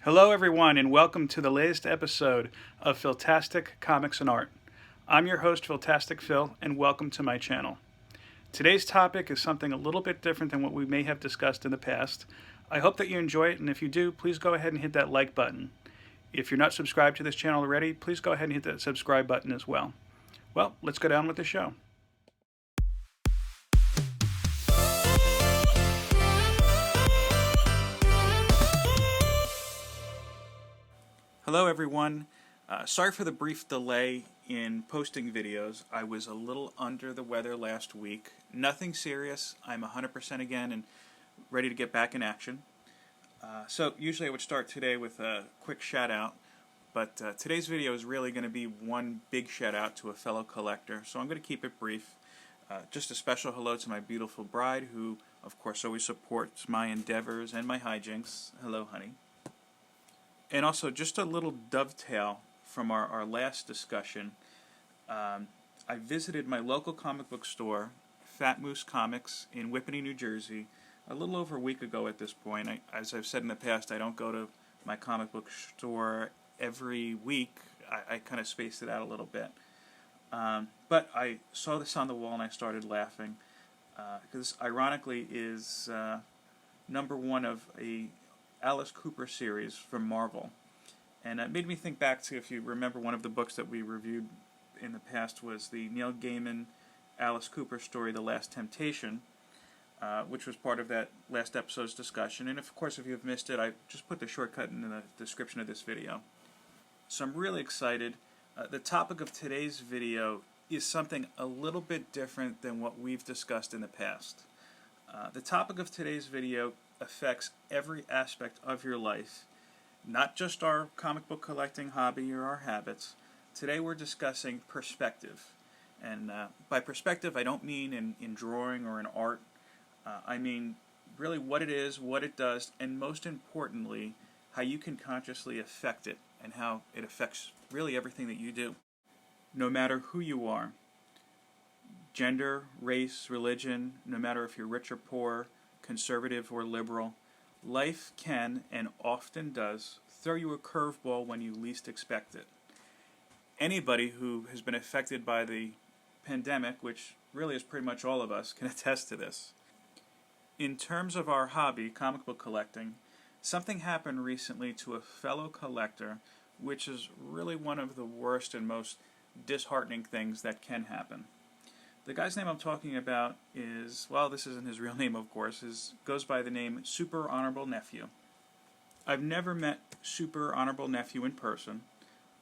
Hello, everyone, and welcome to the latest episode of Philtastic Comics and Art. I'm your host, Philtastic Phil, and welcome to my channel. Today's topic is something a little bit different than what we may have discussed in the past. I hope that you enjoy it, and if you do, please go ahead and hit that like button. If you're not subscribed to this channel already, please go ahead and hit that subscribe button as well. Well, let's go down with the show. Hello, everyone. Sorry for the brief delay in posting videos. I was a little under the weather last week. Nothing serious. I'm 100% again and ready to get back in action. So usually I would start today with a quick shout out, but today's video is really going to be one big shout out to a fellow collector, so I'm going to keep it brief. Just a special hello to my beautiful bride, who of course always supports my endeavors and my hijinks. Hello, honey. And also, just a little dovetail from our last discussion, I visited my local comic book store, Fat Moose Comics, in Whippany, New Jersey, a little over a week ago at this point. As I've said in the past, I don't go to my comic book store every week. I kind of spaced it out a little bit. But I saw this on the wall and I started laughing, because ironically is number one of a Alice Cooper series from Marvel. And it made me think back to, if you remember, one of the books that we reviewed in the past was the Neil Gaiman Alice Cooper story, The Last Temptation, which was part of that last episode's discussion. And of course, if you've missed it, I just put the shortcut in the description of this video. So I'm really excited. The topic of today's video is something a little bit different than what we've discussed in the past. The topic of today's video affects every aspect of your life, not just our comic book collecting hobby or our habits. Today we're discussing perspective. And by perspective, I don't mean in drawing or in art. I mean really what it is, what it does, and most importantly, how you can consciously affect it and how it affects really everything that you do. No matter who you are, gender, race, religion, no matter if you're rich or poor, conservative or liberal, life can, and often does, throw you a curveball when you least expect it. Anybody who has been affected by the pandemic, which really is pretty much all of us, can attest to this. In terms of our hobby, comic book collecting, something happened recently to a fellow collector, which is really one of the worst and most disheartening things that can happen. The guy's name I'm talking about is, well, this isn't his real name, of course, goes by the name Super Honorable Nephew. I've never met Super Honorable Nephew in person.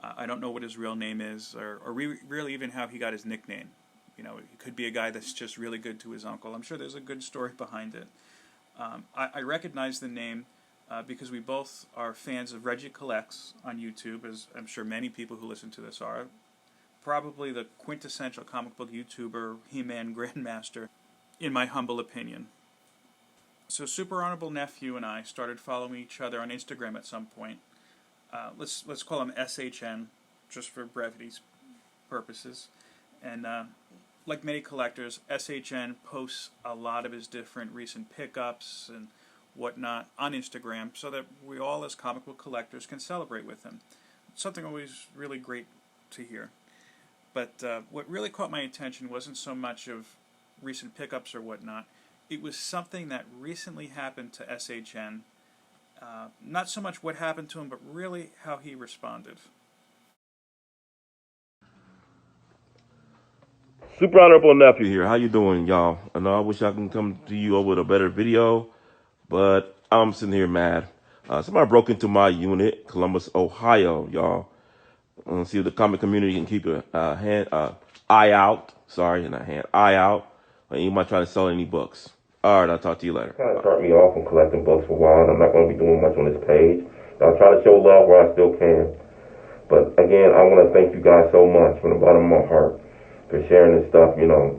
I don't know what his real name is, or really even how he got his nickname. You know, it could be a guy that's just really good to his uncle. I'm sure there's a good story behind it. I recognize the name because we both are fans of Reggie Collects on YouTube, as I'm sure many people who listen to this are. Probably the quintessential comic book YouTuber, He-Man Grandmaster, in my humble opinion. So Super Honorable Nephew and I started following each other on Instagram at some point. Let's call him SHN, just for brevity's purposes. And like many collectors, SHN posts a lot of his different recent pickups and whatnot on Instagram, so that we all as comic book collectors can celebrate with him. It's something always really great to hear. But what really caught my attention wasn't so much of recent pickups or whatnot. It was something that recently happened to SHN. Not so much what happened to him, but really how he responded. Super Honorable Nephew here. How you doing, y'all? I know I wish I can come to you with a better video, but I'm sitting here mad. Somebody broke into my unit, Columbus, Ohio, y'all. See if the comic community can keep an eye out. Sorry, not hand, eye out. When you might try to sell any books. All right, I'll talk to you later. Kind of start me off from collecting books for a while, and I'm not going to be doing much on this page. I'll try to show love where I still can. But again, I want to thank you guys so much from the bottom of my heart for sharing this stuff. You know,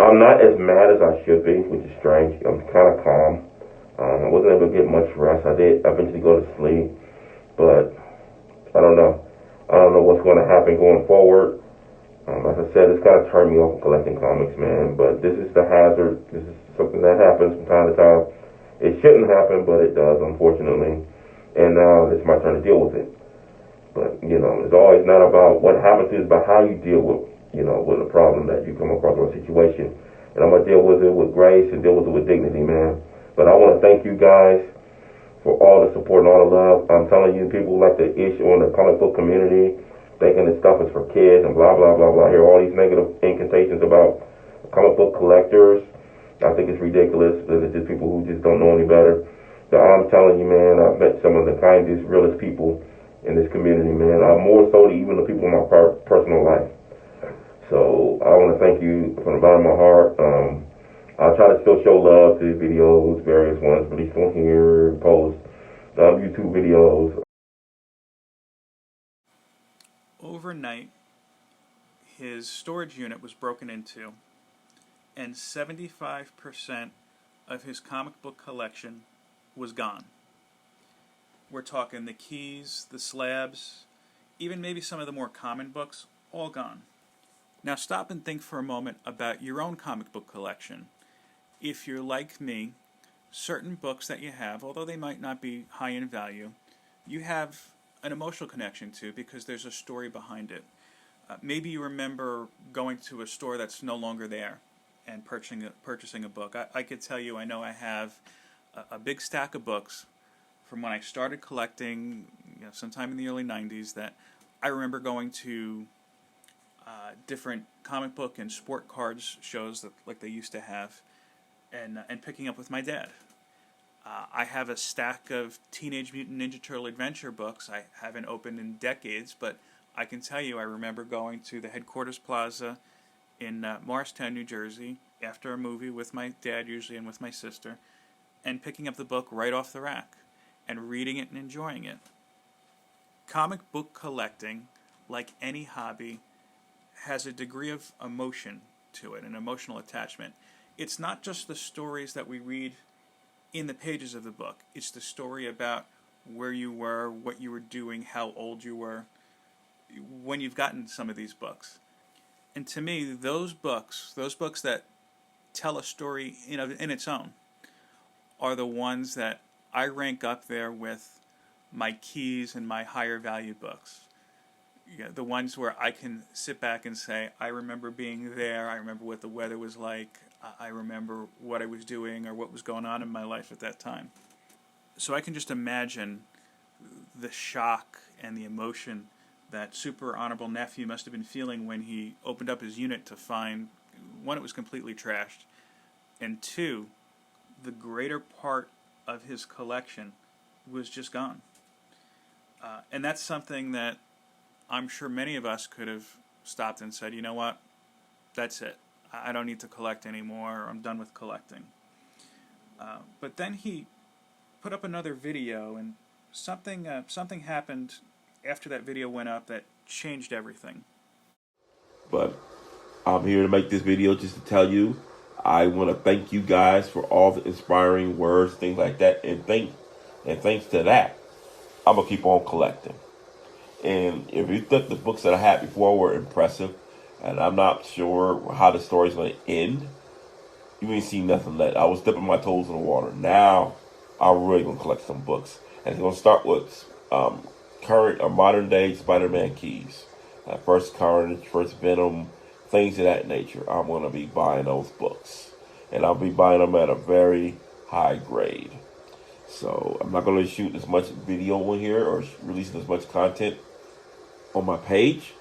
I'm not as mad as I should be, which is strange. I'm kind of calm. I wasn't able to get much rest. I did eventually go to sleep, but I don't know. I don't know what's going to happen going forward. As I said, it's kind of turned me off from collecting comics, man. But this is the hazard. This is something that happens from time to time. It shouldn't happen, but it does, unfortunately. and now it's my turn to deal with it. But, it's always not about what happens to you, it's about how you deal with a problem that you come across or a situation. And I'm going to deal with it with grace and deal with it with dignity, man. But I want to thank you guys for all the support and all the love. I'm telling you, people like to issue on the comic book community, thinking this stuff is for kids and blah, blah, blah, blah. Hear all these negative incantations about comic book collectors. I think it's ridiculous. It's just people who just don't know any better. So I'm telling you, man, I've met some of the kindest, realest people in this community, man. More so than even the people in my personal life. So I want to thank you from the bottom of my heart. I'll try to still show love to these videos, various ones released on here, post, YouTube videos. Overnight, his storage unit was broken into, and 75% of his comic book collection was gone. We're talking the keys, the slabs, even maybe some of the more common books, all gone. Now stop and think for a moment about your own comic book collection. If you're like me, certain books that you have, although they might not be high in value, you have an emotional connection to because there's a story behind it. Maybe you remember going to a store that's no longer there and purchasing a book. I could tell you, I know I have a big stack of books from when I started collecting, sometime in the early 90s, that I remember going to different comic book and sport cards shows that like they used to have, and picking up with my dad. I have a stack of Teenage Mutant Ninja Turtle Adventure books I haven't opened in decades, but I can tell you I remember going to the Headquarters Plaza in Morristown, New Jersey, after a movie with my dad usually and with my sister, and picking up the book right off the rack and reading it and enjoying it. Comic book collecting, like any hobby, has a degree of emotion to it, an emotional attachment. It's not just the stories that we read in the pages of the book. It's the story about where you were, what you were doing, how old you were when you've gotten some of these books. And to me, those books that tell a story in its own, are the ones that I rank up there with my keys and my higher value books. The ones where I can sit back and say, I remember being there, I remember what the weather was like, I remember what I was doing or what was going on in my life at that time. So I can just imagine the shock and the emotion that Super Honorable Nephew must have been feeling when he opened up his unit to find, one, it was completely trashed, and two, the greater part of his collection was just gone. And that's something that I'm sure many of us could have stopped and said, you know what, that's it. I don't need to collect anymore, or I'm done with collecting. But then he put up another video, and something happened after that video went up that changed everything. But I'm here to make this video just to tell you, I want to thank you guys for all the inspiring words, things like that, and thanks to that, I'm gonna keep on collecting. And if you think the books that I had before were impressive, and I'm not sure how the story's going to end, you ain't seen nothing yet. I was dipping my toes in the water. Now, I'm really going to collect some books. And it's going to start with current or modern day Spider-Man keys. First Carnage, first Venom, things of that nature. I'm going to be buying those books. And I'll be buying them at a very high grade. So I'm not going to shoot as much video in here or releasing as much content on my page,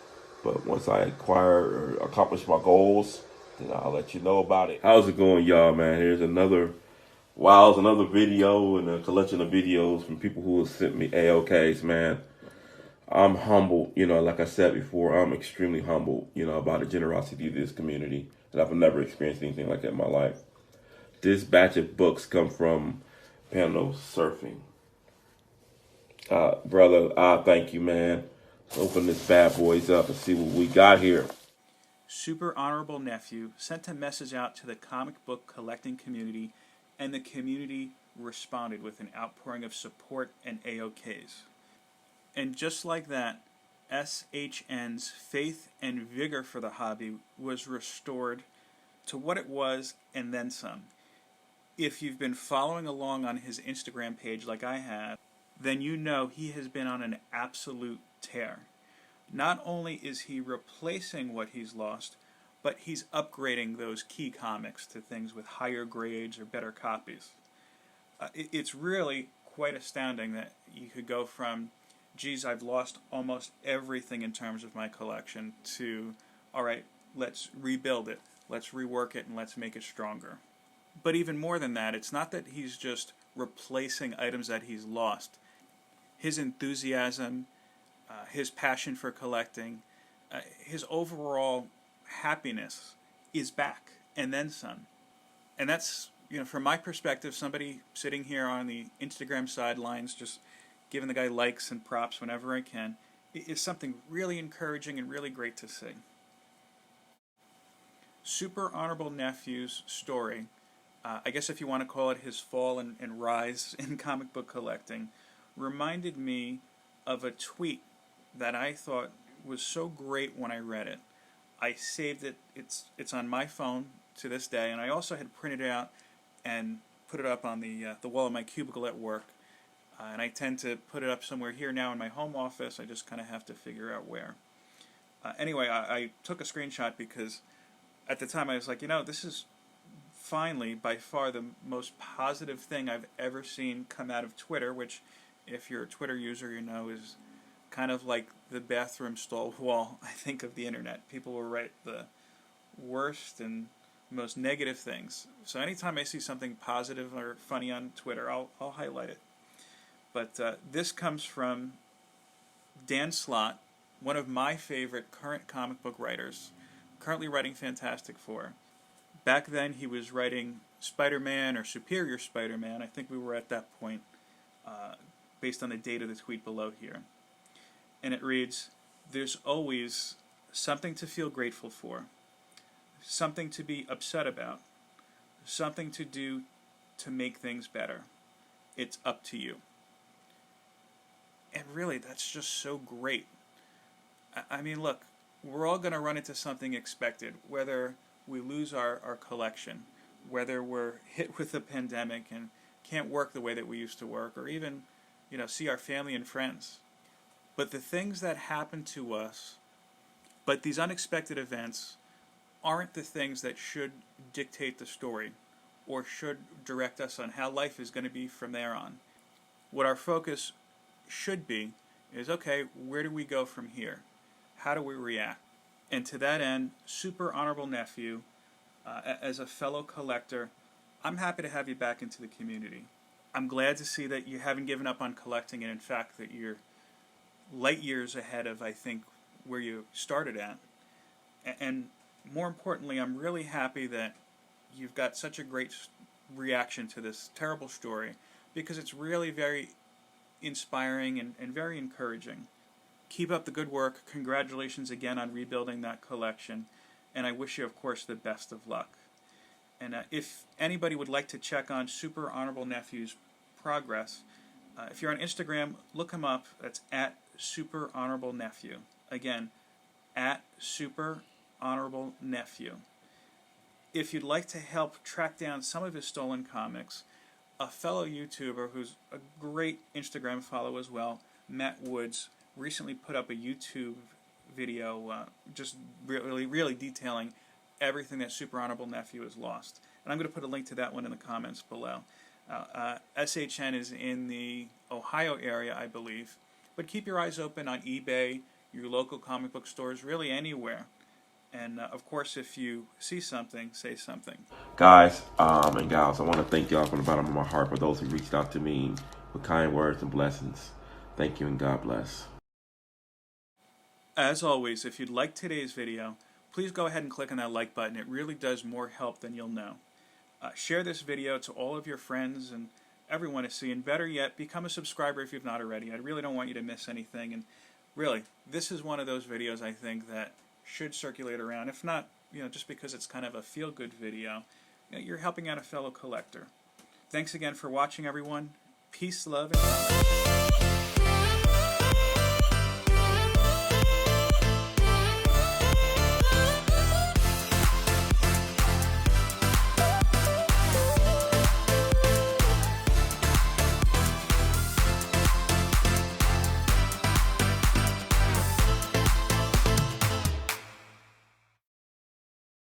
but once I acquire or accomplish my goals, then I'll let you know about it. How's it going, y'all, man? Here's another video and a collection of videos from people who have sent me AOKs, man. I'm humbled, like I said before, I'm extremely humbled, about the generosity of this community, and I've never experienced anything like that in my life. This batch of books come from Pano Surfing. Brother, thank you, man. Let's open this bad boys up and see what we got here. Super Honorable Nephew sent a message out to the comic book collecting community, and the community responded with an outpouring of support and AOKs. And just like that, SHN's faith and vigor for the hobby was restored to what it was and then some. If you've been following along on his Instagram page like I have, then you know he has been on an absolute tear. Not only is he replacing what he's lost, but he's upgrading those key comics to things with higher grades or better copies. It's really quite astounding that you could go from, geez, I've lost almost everything in terms of my collection, to, all right, let's rebuild it, let's rework it, and let's make it stronger. But even more than that, it's not that he's just replacing items that he's lost. His enthusiasm, his passion for collecting, his overall happiness is back, and then some. And that's, from my perspective, somebody sitting here on the Instagram sidelines, just giving the guy likes and props whenever I can, is something really encouraging and really great to see. Super Honorable Nephew's story, I guess if you want to call it his fall and rise in comic book collecting, reminded me of a tweet that I thought was so great when I read it. I saved it. It's on my phone to this day, and I also had printed it out and put it up on the wall of my cubicle at work. And I tend to put it up somewhere here now in my home office. I just kind of have to figure out where. Anyway, I took a screenshot because at the time I was like, this is finally by far the most positive thing I've ever seen come out of Twitter, which, if you're a Twitter user, is kind of like the bathroom stall wall, I think, of the internet. People will write the worst and most negative things. So anytime I see something positive or funny on Twitter, I'll highlight it. But this comes from Dan Slott, one of my favorite current comic book writers, currently writing Philtastic 4. Back then he was writing Spider-Man or Superior Spider-Man. I think we were at that point, based on the date of the tweet below here. And it reads, "There's always something to feel grateful for, something to be upset about, something to do to make things better. It's up to you." And really, that's just so great. I mean, look, we're all going to run into something expected, whether we lose our collection, whether we're hit with a pandemic and can't work the way that we used to work, or even, see our family and friends. But the things that happen to us, but these unexpected events, aren't the things that should dictate the story or should direct us on how life is going to be from there on. What our focus should be is, okay, where do we go from here? How do we react? And to that end, Super Honorable Nephew, as a fellow collector, I'm happy to have you back into the community. I'm glad to see that you haven't given up on collecting, and in fact that you're light years ahead of, I think, where you started at. And more importantly, I'm really happy that you've got such a great reaction to this terrible story, because it's really very inspiring and very encouraging. Keep up the good work. Congratulations again on rebuilding that collection, and I wish you, of course, the best of luck. And if anybody would like to check on Super Honorable Nephew's progress, if you're on Instagram, look him up. That's at Super Honorable Nephew. Again, at Super Honorable Nephew. If you'd like to help track down some of his stolen comics, a fellow YouTuber who's a great Instagram follow as well, Matt Woods, recently put up a YouTube video just really detailing everything that Super Honorable Nephew has lost. And I'm going to put a link to that one in the comments below. SHN is in the Ohio area, I believe. But keep your eyes open on eBay, your local comic book stores, really anywhere. And of course, if you see something, say something. Guys and gals, I want to thank y'all from the bottom of my heart for those who reached out to me with kind words and blessings. Thank you and God bless. As always, if you'd like today's video, please go ahead and click on that like button. It really does more help than you'll know. Share this video to all of your friends and everyone to see, and better yet, become a subscriber if you've not already. I really don't want you to miss anything, and really, this is one of those videos I think that should circulate around. If not, just because it's kind of a feel-good video, you're helping out a fellow collector. Thanks again for watching, everyone. Peace, love, and